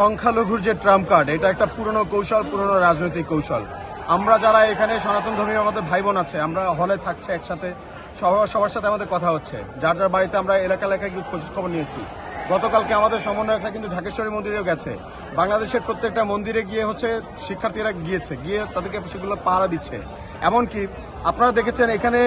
সংখ্যালঘুর যে Trump card, এটা একটা পুরনো কৌশল, পুরনো রাজনৈতিক কৌশল। আমরা যারা এখানে সনাতন ধর্মীয় আমাদের ভাই বোন আছে, আমরা হলে থাকছে একসাথে, সবার সাথে আমাদের কথা হচ্ছে, যার যার বাড়িতে আমরা এলাকা এলাকায় গিয়ে খোঁজ খবর নিয়েছি। গতকালকে আমাদের সমন্বয়করা কিন্তু ঢাকেশ্বরী মন্দিরেও গেছে। বাংলাদেশের প্রত্যেকটা মন্দিরে গিয়ে শিক্ষার্থীরা গিয়ে তাদেরকে সেগুলো পাহারা দিচ্ছে। এমনকি আপনারা দেখেছেন এখানে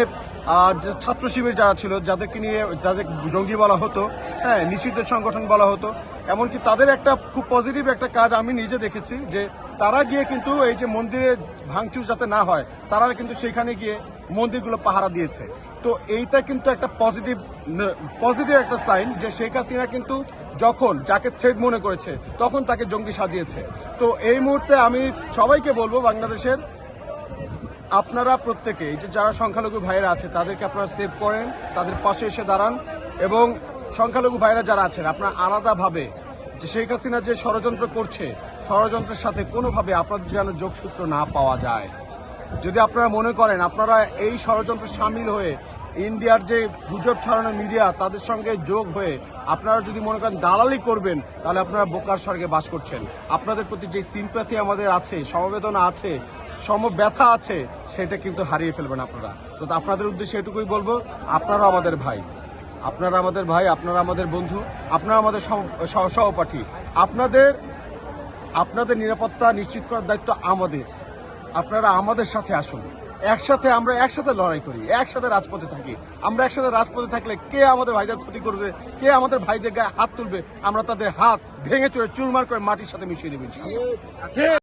যে ছাত্র শিবির যারা ছিল, যাদেরকে নিয়ে যাদের জঙ্গি বলা হতো, হ্যাঁ, নিষিদ্ধ সংগঠন বলা হতো, এমনকি তাদের একটা খুব পজিটিভ একটা কাজ আমি নিজে দেখেছি, যে তারা গিয়ে কিন্তু এই যে মন্দিরে ভাঙচুর যাতে না হয়, তারা কিন্তু সেখানে গিয়ে মন্দিরগুলো পাহারা দিয়েছে। তো এইটা কিন্তু একটা পজিটিভ একটা সাইন, যে শেখ হাসিনা কিন্তু যখন যাকে থ্রেড মনে করেছে তখন তাকে জঙ্গি সাজিয়েছে। তো এই মুহূর্তে আমি সবাইকে বলবো, বাংলাদেশের আপনারা প্রত্যেকে এই যে যারা সংখ্যালঘু ভাইয়েরা আছে তাদেরকে আপনারা সেভ করেন, তাদের পাশে এসে দাঁড়ান, এবং সংখ্যালঘু ভাইয়েরা যারা আছেন আপনারা আলাদাভাবে যে শেখ হাসিনা যে ষড়যন্ত্র করছে, ষড়যন্ত্রের সাথে কোনোভাবে আপনাদের যেন যোগসূত্র না পাওয়া যায়। যদি আপনারা মনে করেন আপনারা এই ষড়যন্ত্রে সামিল হয়ে ইন্ডিয়ার যে গুজব ছড়ানো মিডিয়া তাদের সঙ্গে যোগ হয়ে আপনারা যদি মনে করেন দালালি করবেন, তাহলে আপনারা বোকার স্বর্গে বাস করছেন। আপনাদের প্রতি যে সিম্প্যাথি আমাদের আছে, সমবেদনা আছে, সমব্যথা আছে, সেটা কিন্তু হারিয়ে ফেলবেন আপনারা। তো আপনাদের উদ্দেশ্যে এটুকুই বলবো, আপনারা আমাদের ভাই, আপনারা আমাদের ভাই, আপনারা আমাদের বন্ধু, আপনারা আমাদের সহপাঠী। আপনাদের নিরাপত্তা নিশ্চিত করার দায়িত্ব আমাদের। আপনারা আমাদের সাথে আসুন, আমরা একসাথে লড়াই করি, একসাথে রাজপথে থাকি। আমরা একসাথে রাজপথে থাকলে কে আমাদের ভাইদের ক্ষতি করবে, কে আমাদের ভাইদের গায়ে হাত তুলবে, আমরা তাদের হাত ভেঙে চুরমার করে মাটির সাথে মিশিয়ে দেবেন।